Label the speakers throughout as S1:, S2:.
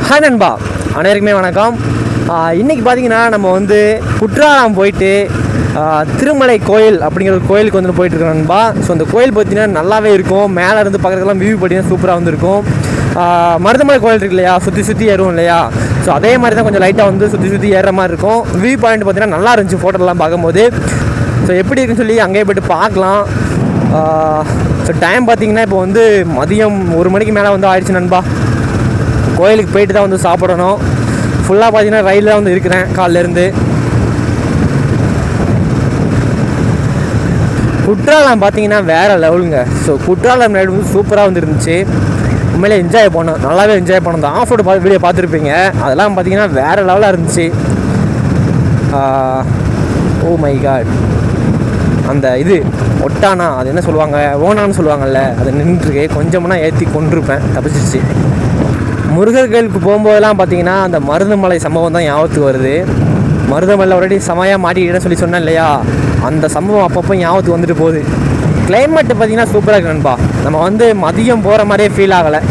S1: Hi நண்பா, அனைவருக்குமே வணக்கம். இன்றைக்கி பார்த்தீங்கன்னா நம்ம வந்து குற்றாலம் போயிட்டு திருமலை கோயில் அப்படிங்கிற ஒரு கோயிலுக்கு வந்து போயிட்டுருக்கோம் நண்பா. ஸோ அந்த கோயில் பார்த்தீங்கன்னா நல்லாவே இருக்கும். மேலே இருந்து பார்க்குறதுக்கெல்லாம் வியூ பார்த்தீங்கன்னா சூப்பராக வந்துருக்கும். மருதமலை கோயில் இருக்கு இல்லையா, சுற்றி ஏறும் இல்லையா, ஸோ அதே மாதிரி தான் கொஞ்சம் லைட்டாக வந்து சுற்றி ஏறுற மாதிரி இருக்கும். வியூ பாயிண்ட் பார்த்தீங்கன்னா நல்லா இருந்துச்சு ஃபோட்டோலாம் பார்க்கும்போது. ஸோ எப்படி இருக்குன்னு சொல்லி அங்கேயே போய்ட்டு பார்க்கலாம். ஸோ டைம் பார்த்தீங்கன்னா இப்போ வந்து மதியம் 1 மணிக்கு மேலே வந்து ஆயிடுச்சு நண்பா. கோயிலுக்கு போயிட்டு தான் வந்து சாப்பிடணும். ஃபுல்லாக பார்த்தீங்கன்னா ரயிலில் தான் வந்து இருக்கிறேன் காலிலேருந்து. குற்றாலம் பார்த்தீங்கன்னா வேறு லெவலுங்க. ஸோ குற்றாலம் ரைடு வந்து சூப்பராக வந்து இருந்துச்சு. உண்மையிலே என்ஜாய் பண்ணோம், நல்லாவே என்ஜாய் பண்ணோம். அந்த ஆஃப் ரோடு வீடியோ பார்த்துருப்பீங்க, அதெல்லாம் பார்த்தீங்கன்னா வேறு லெவலாக இருந்துச்சு. ஓ மை காட், அந்த இது ஒட்டானா அது என்ன சொல்லுவாங்க, ஓனான்னு சொல்லுவாங்கள்ல, அது நின்றுருக்கு. கொஞ்சம்னா ஏற்றி கொண்டிருப்பேன், தப்பிச்சிச்சு. முருகர் கோயிலுக்கு போகும்போதெல்லாம் பார்த்தீங்கன்னா அந்த மருதமலை சம்பவம் தான் ஞாபகத்துக்கு வருது. மருதமலை ஆல்ரெடி செமையாக மாட்டிக்கிட்டேன்னு சொல்லி சொன்னேன் இல்லையா, அந்த சம்பவம் அப்பப்போ ஞாபகத்துக்கு வந்துட்டு போகுது. கிளைமேட்டு பார்த்தீங்கன்னா சூப்பராக இருக்கு நண்பா. நம்ம வந்து மதியம் போகிற மாதிரியே ஃபீல் ஆகலை,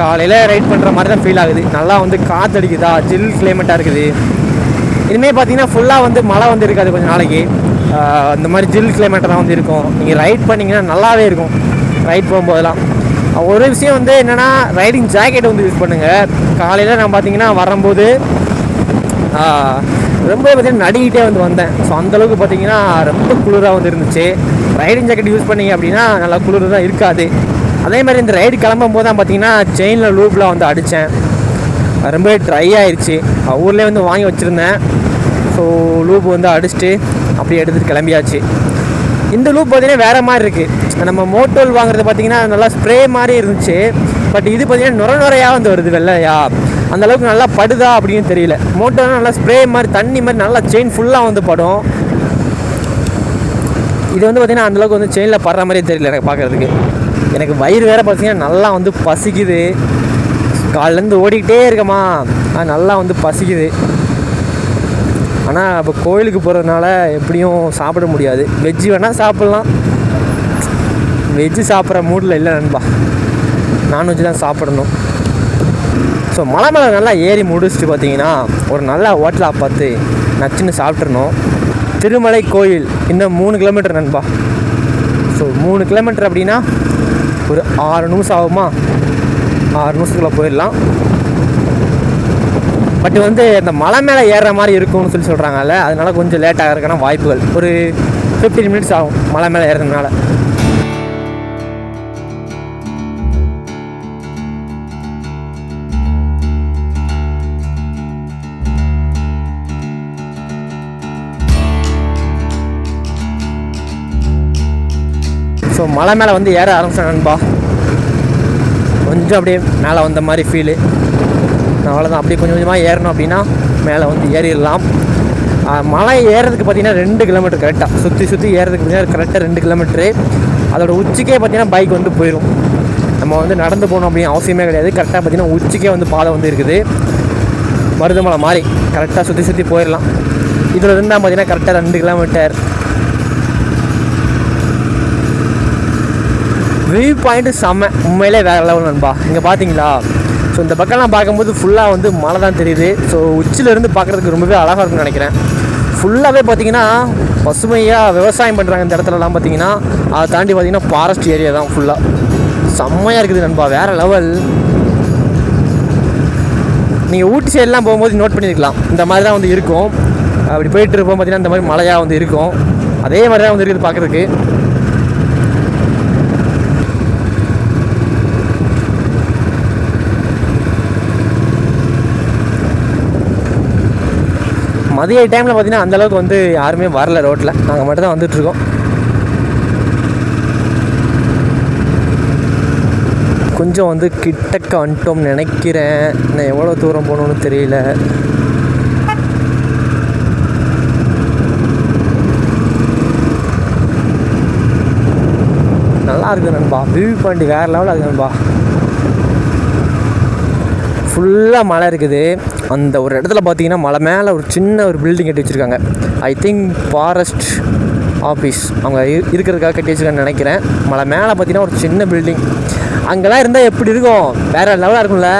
S1: காலையில் ரைட் பண்ணுற மாதிரி தான் ஃபீல் ஆகுது. நல்லா வந்து காற்றடிக்குதா, ஜில் கிளைமேட்டாக இருக்குது. இதுமாரி பார்த்தீங்கன்னா ஃபுல்லாக வந்து மழை வந்து இருக்காது கொஞ்சம் நாளைக்கு. இந்த மாதிரி ஜில் கிளைமேட்டாக தான் வந்து இருக்கும். நீங்கள் ரைட் பண்ணிங்கன்னா நல்லாவே இருக்கும் ரைட் போகும்போதெல்லாம். ஒரு விஷயம் வந்து என்னென்னா, ரைடிங் ஜாக்கெட் வந்து யூஸ் பண்ணுங்கள். காலையில் நான் பார்த்தீங்கன்னா வரும்போது ரொம்ப பார்த்தீங்கன்னா நடிக்கிட்டே வந்து வந்தேன். ஸோ அந்தளவுக்கு பார்த்தீங்கன்னா ரொம்ப குளிராக வந்து இருந்துச்சு. ரைடிங் ஜாக்கெட் யூஸ் பண்ணிங்க அப்படின்னா நல்லா குளிர் தான் இருக்காது. அதே மாதிரி இந்த ரைடு கிளம்பும் போது தான் பார்த்தீங்கன்னா செயினில் லூப்பில் வந்து அடித்தேன். ரொம்ப ட்ரை ஆயிடுச்சு. ஊர்லேயே வந்து வாங்கி வச்சுருந்தேன். ஸோ லூப் வந்து அடிச்சுட்டு அப்படியே எடுத்துகிட்டு கிளம்பியாச்சு. இந்த லூப் பார்த்தீங்கன்னா வேறு மாதிரி இருக்குது. நம்ம மோட்டோல் வாங்குறது பார்த்தீங்கன்னா நல்லா ஸ்ப்ரே மாதிரி இருந்துச்சு. பட் இது பார்த்தீங்கன்னா நுரையாக வந்து வருது வெள்ளையா. அந்தளவுக்கு நல்லா படுதா அப்படின்னு தெரியல. மோட்டோலாம் நல்லா ஸ்ப்ரே மாதிரி தண்ணி மாதிரி நல்லா செயின் ஃபுல்லாக வந்து படும். இது வந்து பார்த்திங்கன்னா அந்தளவுக்கு வந்து செயினில் படுற மாதிரியே தெரியல எனக்கு பார்க்குறதுக்கு. எனக்கு வயிறு வேறு பார்த்தீங்கன்னா நல்லா வந்து பசிக்குது. காலிலேருந்து ஓடிக்கிட்டே இருக்கமா, நல்லா வந்து பசிக்குது. ஆனால் இப்போ கோயிலுக்கு போகிறதுனால எப்படியும் சாப்பிட முடியாது. வெஜ்ஜு வேணால் சாப்பிட்லாம், வெஜ்ஜு சாப்பிட்ற மூடில் இல்லை நண்பா. நான்வெஜ் தான் சாப்பிடணும். ஸோ மலை மேலே நல்லா ஏறி முடிச்சுட்டு பார்த்தீங்கன்னா ஒரு நல்ல ஹோட்டலாக பார்த்து நச்சுன்னு சாப்பிட்றணும். திருமலை கோயில் இன்னும் 3 கிலோமீட்டர் நண்பா. ஸோ 3 கிலோமீட்டர் அப்படின்னா ஒரு 6 நிமிஷம் ஆகுமா, 6 நிமிஷத்துக்குள்ளே போயிடலாம். பட் வந்து இந்த மலை மேலே ஏறுற மாதிரி இருக்கும்னு சொல்லி சொல்கிறாங்கல்ல, அதனால கொஞ்சம் லேட்டாக இருக்கான வாய்ப்புகள். ஒரு 15 மினிட்ஸ் ஆகும் மலை மேலே ஏறுறதுனால. ஸோ மலை மேலே வந்து ஏற ஆரம்பிச்சேன் நண்பா. கொஞ்சம் அப்படியே மேலே வந்த மாதிரி ஃபீலு. அவ்வளோதான், அப்படியே கொஞ்சம் கொஞ்சமாக ஏறணும் அப்படின்னா மேலே வந்து ஏறிடலாம். மலை ஏறதுக்கு பார்த்தீங்கன்னா 2 கிலோமீட்டர் கரெக்டாக சுற்றி ஏறதுக்கு பார்த்தீங்கன்னா கரெக்டாக 2 கிலோமீட்டரு. அதோட உச்சிக்கே பார்த்தீங்கன்னா பைக் வந்து போயிடும். நம்ம வந்து நடந்து போகணும் அப்படின்னு அவசியமே கிடையாது. கரெக்டாக பார்த்தீங்கன்னா உச்சிக்கே வந்து பாதை வந்து இருக்குது. மருதமலை மாதிரி கரெக்டாக சுற்றி போயிடலாம். இதில் இருந்தால் பார்த்தீங்கன்னா கரெக்டாக 2 கிலோமீட்டர். வியூ பாயிண்ட்டு செம்ம, உண்மையிலே வேறு லெவல் நண்பா. இங்கே பார்த்தீங்களா, ஸோ இந்த பக்கம்லாம் பார்க்கும்போது ஃபுல்லாக வந்து மலை தான் தெரியுது. ஸோ உச்சிலேருந்து பார்க்குறதுக்கு ரொம்பவே அழகாக இருக்குன்னு நினைக்கிறேன். ஃபுல்லாகவே பார்த்தீங்கன்னா பசுமையாக விவசாயம் பண்ணுறாங்க இந்த இடத்துலலாம். பார்த்தீங்கன்னா அதை தாண்டி பார்த்தீங்கன்னா ஃபாரஸ்ட் ஏரியா தான் ஃபுல்லாக. செம்மையாக இருக்குது நண்பா, வேறு லெவல். நீங்கள் ஊட்டி சைடெலாம் போகும்போது நோட் பண்ணியிருக்கலாம், இந்த மாதிரி தான் வந்து இருக்கும். அப்படி போயிட்டு இருப்போம் பார்த்தீங்கன்னா இந்த மாதிரி மலையாக வந்து இருக்கும். அதே மாதிரி தான் வந்து இருக்குது பார்க்குறதுக்கு. மதிய டைமில் பார்த்தீங்கன்னா அந்தளவுக்கு வந்து யாருமே வரல ரோட்டில், நாங்கள் மட்டும் தான் வந்துட்டுருக்கோம். கொஞ்சம் வந்து கிட்டக்க வந்துட்டோம்னு நினைக்கிறேன். நான் எவ்வளோ தூரம் போகணுன்னு தெரியல. நல்லா இருக்குது நண்பா, வியூ பாயிண்ட் வேறு லெவலில் இருக்குது நண்பா. ஃபுல்லாக மலை இருக்குது. அந்த ஒரு இடத்துல பார்த்தீங்கன்னா மலை மேலே ஒரு சின்ன ஒரு பில்டிங் கட்டி வச்சுருக்காங்க. ஐ திங்க் ஃபாரஸ்ட் ஆஃபீஸ் அவங்க இருக்கிறதுக்காக கட்டி வச்சுருக்கான்னு நினைக்கிறேன். மலை மேலே பார்த்தீங்கன்னா ஒரு சின்ன பில்டிங். அங்கெல்லாம் இருந்தால் எப்படி இருக்கும், வேறு லெவலாக இருக்கும்ல.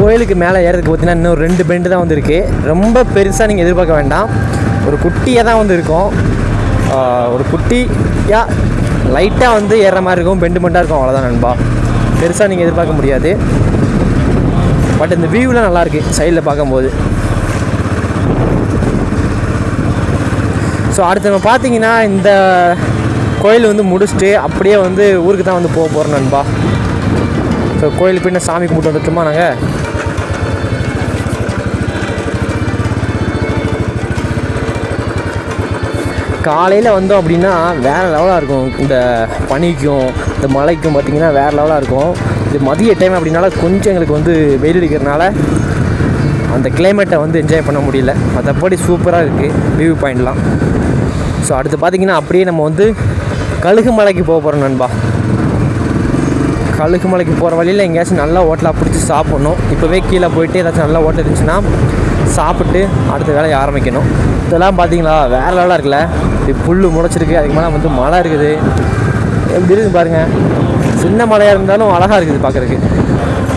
S1: கோயிலுக்கு மேலே ஏறதுக்கு பார்த்தீங்கன்னா இன்னும் 2 பெண்டு தான் வந்து இருக்குது. ரொம்ப பெருசாக நீங்கள் எதிர்பார்க்க வேண்டாம். ஒரு குட்டியாக தான் வந்து இருக்கும். ஒரு குட்டியாக லைட்டாக வந்து ஏறுற மாதிரி இருக்கும், பெண்டு பெண்டாக இருக்கும், அவ்வளோதான் நண்பா. பெருசாக நீங்கள் எதிர்பார்க்க முடியாது. பட் இந்த வியூவில் நல்லாயிருக்கு சைடில் பார்க்கும்போது. ஸோ அடுத்து நம்ம பார்த்தீங்கன்னா இந்த கோயில் வந்து முடிச்சுட்டு அப்படியே வந்து ஊருக்கு தான் வந்து போக போகிறோம் நண்பா. ஸோ கோயிலுக்கு பின்ன சாமி கும்பிட்டு வந்துட்டோமா நாங்கள். காலையில் வந்தோம் அப்படின்னா வேறு லெவலாக இருக்கும். இந்த பனிக்கும் இந்த மழைக்கும் பார்த்திங்கன்னா வேறு லெவலாக இருக்கும். இது மதிய டைம் அப்படின்னால கொஞ்சம் எங்களுக்கு வந்து வெயில் அடிக்கிறதுனால அந்த கிளைமேட்டை வந்து என்ஜாய் பண்ண முடியல. மற்றபடி சூப்பராக இருக்குது வியூ பாயிண்ட்லாம். ஸோ அடுத்து பார்த்திங்கன்னா அப்படியே நம்ம வந்து கழுகுமலைக்கு போக போகிறோம் நண்பா. கழுகுமலைக்கு போகிற வழியில் எங்கேயாச்சும் நல்லா ஹோட்டலாக பிடிச்சி சாப்பிட்ணும். இப்போவே கீழே போயிட்டு ஏதாச்சும் நல்லா ஹோட்டல் இருந்துச்சுன்னா சாப்பிட்டு அடுத்த வேலையை ஆரம்பிக்கணும். இதெல்லாம் பார்த்தீங்களா வேறு லெவலாக இருக்குல்ல. இது புல் முளைச்சிருக்கு, அதுக்கு மேலே வந்து மழை இருக்குது. எப்படி இருக்குது பாருங்கள். சின்ன மலையாக இருந்தாலும் அழகாக இருக்குது பார்க்குறதுக்கு.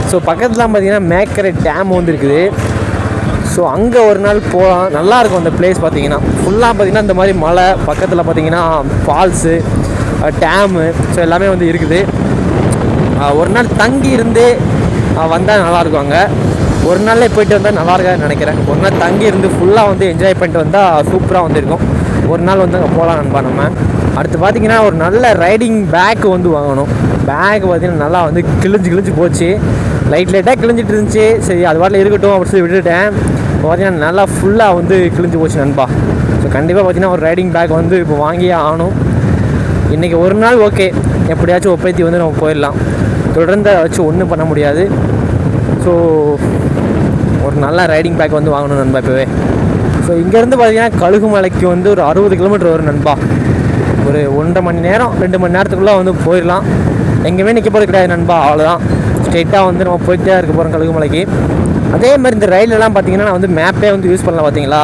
S1: ஸோ பக்கத்துலாம் பார்த்திங்கன்னா மேக்கரை டேம் வந்து இருக்குது. ஸோ அங்கே ஒரு நாள் போகலாம், நல்லாயிருக்கும் அந்த பிளேஸ். பார்த்திங்கன்னா ஃபுல்லாக பார்த்திங்கன்னா இந்த மாதிரி மலை பக்கத்தில் பார்த்திங்கன்னா ஃபால்ஸு, டேமு, ஸோ எல்லாமே வந்து இருக்குது. ஒரு நாள் தங்கி இருந்து வந்தால் நல்லாயிருக்கும். அங்கே ஒரு நாள்லே போய்ட்டு வந்தால் நல்லாயிருக்கான்னு நினைக்கிறேன். ஒரு நாள் தங்கி இருந்து ஃபுல்லாக வந்து என்ஜாய் பண்ணிட்டு வந்தால் சூப்பராக வந்துருக்கும். ஒரு நாள் வந்து அங்கே போகலாம் நண்பா. நம்ம அடுத்து பார்த்திங்கன்னா ஒரு நல்ல ரைடிங் பேக்கு வந்து வாங்கணும். பேக் பார்த்திங்கன்னா நல்லா வந்து கிழிஞ்சு போச்சு. லைட்டாக கிழிஞ்சிட்டு இருந்துச்சு. சரி அது வாட்டில் இருக்கட்டும் அப்படி சொல்லி விட்டுட்டேன். பார்த்திங்கன்னா நல்லா ஃபுல்லாக வந்து கிழிஞ்சு போச்சு நண்பா. ஸோ கண்டிப்பாக பார்த்திங்கன்னா ஒரு ரைடிங் பேக் வந்து இப்போ வாங்கியே ஆகணும். இன்றைக்கி ஒரு நாள் ஓகே, எப்படியாச்சும் ஒப்பேத்தி வந்து நம்ம போயிடலாம். தொடர்ந்து வச்சு ஒன்றும் பண்ண முடியாது. ஸோ ஒரு நல்ல ரைடிங் பேக் வந்து வாங்கணும் நண்பா இப்போவே. ஸோ இங்கேருந்து பார்த்திங்கன்னா கழுகுமலைக்கு வந்து ஒரு 60 கிலோமீட்டர் வரும் நண்பா. ஒரு 1.5 மணி நேரம் 2 மணி நேரத்துக்குள்ளே வந்து போயிடலாம். எங்கேயுமே நிற்க போகிறது கிடையாது நண்பா. அவ்வளோதான், ஸ்ட்ரெயிட்டாக வந்து நம்ம போயிட்டே இருக்க போகிறோம் கழுகுமலைக்கு. அதே மாதிரி இந்த ரயிலெலாம் பார்த்திங்கன்னா நான் வந்து மேப்பே வந்து யூஸ் பண்ணலாம் பார்த்தீங்களா.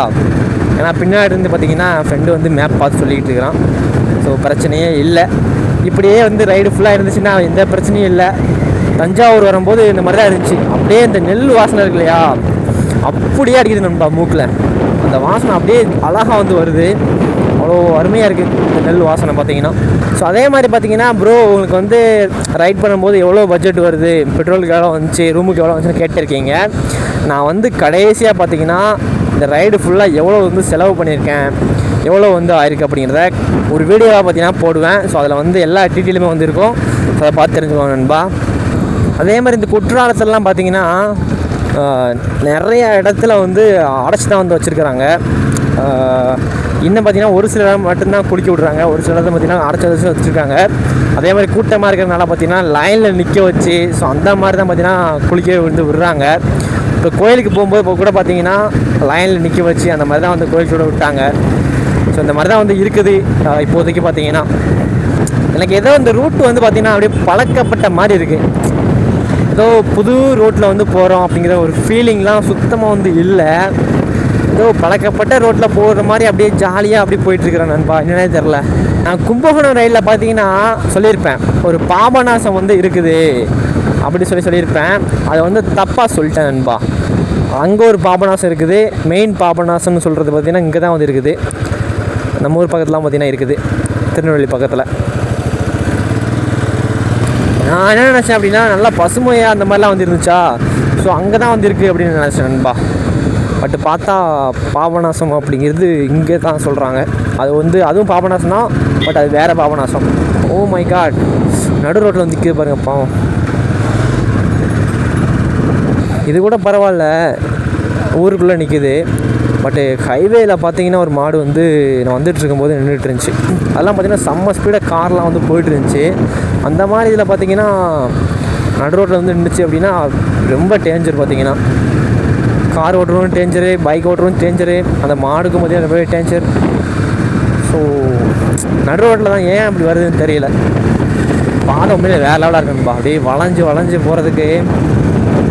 S1: ஏன்னா பின்னாடி இருந்து பார்த்திங்கன்னா ஃப்ரெண்டு வந்து மேப் பார்த்து சொல்லிக்கிட்டு இருக்கிறான். ஸோ பிரச்சனையே இல்லை. இப்படியே வந்து ரைடு ஃபுல்லாக இருந்துச்சுன்னா எந்த பிரச்சனையும் இல்லை. தஞ்சாவூர் வரும்போது இந்த மாதிரி தான் இருந்துச்சு. அப்படியே இந்த நெல் வாசனை இருக்கு இல்லையா, அப்படியே அடிக்குது நண்பா மூக்கில். அந்த வாசனை அப்படியே அழகாக வந்து வருது. அவ்வளோ அருமையாக இருக்குது இந்த நெல் வாசனை பார்த்திங்கன்னா. ஸோ அதே மாதிரி பார்த்திங்கன்னா ப்ரோ உங்களுக்கு வந்து ரைட் பண்ணும்போது எவ்வளோ பட்ஜெட் வருது, பெட்ரோலுக்கு எவ்வளோ வந்துச்சு, ரூமுக்கு எவ்வளோ வந்துச்சுன்னு கேட்டிருக்கீங்க. நான் வந்து கடைசியாக பார்த்திங்கன்னா இந்த ரைடு ஃபுல்லாக எவ்வளோ வந்து செலவு பண்ணியிருக்கேன், எவ்வளோ வந்து ஆயிருக்கு அப்படிங்கிறத ஒரு வீடியோவாக பார்த்திங்கன்னா போடுவேன். ஸோ அதில் வந்து எல்லா டீட்டெயிலுமே வந்து இருக்கும். ஸோ அதை பார்த்து தெரிஞ்சுக்கோங்க நண்பா. அதே மாதிரி இந்த குற்றாலத்திலலாம் பார்த்திங்கன்னா நிறைய இடத்துல வந்து அடைச்சி தான் வந்து வச்சுருக்கிறாங்க. இன்னும் பார்த்திங்கன்னா ஒரு சில இடம் மட்டும்தான் குளிக்க விட்றாங்க, ஒரு சில இடத்துல பார்த்திங்கன்னா அடைச்சி வச்சுருக்காங்க. அதே மாதிரி கூட்டமாக இருக்கிறதுனால பார்த்திங்கன்னா லைனில் நிற்க வச்சு, ஸோ அந்த மாதிரி தான் பார்த்திங்கன்னா குளிக்க வந்து விடுறாங்க. இப்போ கோயிலுக்கு போகும்போது இப்போ கூட பார்த்திங்கன்னா லைனில் நிற்க வச்சு அந்த மாதிரி தான் வந்து கோயிலுக்கு விட்டாங்க. ஸோ இந்த மாதிரி தான் வந்து இருக்குது இப்போதைக்கு. பார்த்திங்கன்னா எனக்கு ஏதோ இந்த ரூட்டு வந்து பார்த்திங்கன்னா அப்படியே பழக்கப்பட்ட மாதிரி இருக்குது. ஏதோ புது ரோட்டில் வந்து போகிறோம் அப்படிங்கிற ஒரு ஃபீலிங்லாம் சுத்தமாக வந்து இல்லை. ஏதோ பழக்கப்பட்ட ரோட்டில் போகிற மாதிரி அப்படியே ஜாலியாக அப்படி போயிட்டுருக்கிறேன் நண்பா. என்னன்னே தெரில. நான் கும்பகோணம் ரயிலில் பார்த்தீங்கன்னா சொல்லியிருப்பேன் ஒரு பாபநாசம் வந்து இருக்குது அப்படி சொல்லியிருப்பேன். அதை வந்து தப்பாக சொல்லிட்டேன் நண்பா. அங்கே ஒரு பாபநாசம் இருக்குது. மெயின் பாபநாசம்னு சொல்கிறது பார்த்திங்கன்னா இங்கே தான் வந்து இருக்குது. நம்ம ஊர் பக்கத்துலாம் பார்த்திங்கன்னா இருக்குது, திருநெல்வேலி பக்கத்தில். நான் என்ன நினச்சேன் அப்படின்னா நல்லா பசுமையாக அந்த மாதிரிலாம் வந்து இருந்துச்சா, ஸோ அங்கே தான் வந்து இருக்குது அப்படின்னு நினச்சேன் நண்பா. பட் பார்த்தா பாபநாசம் அப்படிங்கிறது இங்கே தான் சொல்கிறாங்க. அது வந்து அதுவும் பாபநாசம் தான், பட் அது வேறு பாபநாசம். ஓ மை காட், நடு ரோட்டில் வந்து நிற்கிது பாருங்க பாவம். இது கூட பரவாயில்ல, ஊருக்குள்ளே நிற்கிது. பட்டு ஹைவேயில் பார்த்தீங்கன்னா ஒரு மாடு வந்து நான் வந்துட்டு இருக்கும்போது நின்றுட்டு இருந்துச்சு. அதெல்லாம் பார்த்திங்கன்னா செம்ம ஸ்பீடாக கார்லாம் வந்து போயிட்டு இருந்துச்சு. அந்த மாதிரி இதில் பார்த்திங்கன்னா நடு ரோட்டில் வந்து நின்றுச்சு அப்படின்னா ரொம்ப டேஞ்சர். பார்த்திங்கன்னா கார் ஓட்டுறவும் டேஞ்சரு, பைக் ஓட்டுறவும் டேஞ்சரு, அந்த மாடுக்கும் பார்த்திங்கன்னா ரொம்ப டேஞ்சர். ஸோ நடு ரோட்டில் தான் ஏன் அப்படி வருதுன்னு தெரியல. பாதை உண்மையிலே வேறு லெவலாக இருக்குன்பா. அப்படியே வளைஞ்சு போகிறதுக்கு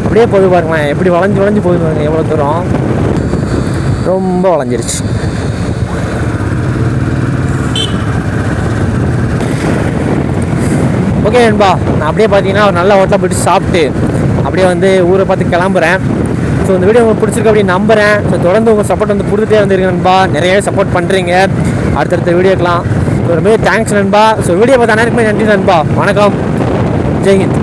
S1: அப்படியே போது பாருங்களேன், எப்படி வளைஞ்சு போகுது பாருங்க, எவ்வளோ தூரம் ரொம்ப வளைஞ்சிருச்சு. ஓகே நண்பா, நான் அப்படியே பார்த்தீங்கன்னா ஒரு நல்ல ஹோட்டலில் போய்ட்டு சாப்பிட்டு அப்படியே வந்து ஊரை பார்த்து கிளம்புறேன். ஸோ இந்த வீடியோ உங்களுக்கு பிடிச்சிருக்கு அப்படின்னு நம்புகிறேன். ஸோ தொடர்ந்து உங்கள் சப்போர்ட் வந்து கொடுத்துட்டே வந்துருக்கு நண்பா. நிறைய சப்போர்ட் பண்ணுறீங்க அடுத்தடுத்த வீடியோக்கெலாம். ஸோ ரொம்ப தேங்க்ஸ் நண்பா. ஸோ வீடியோ பார்த்து அனைவருக்குமே நன்றி நண்பா. வணக்கம். ஜெய்ஹிந்த்.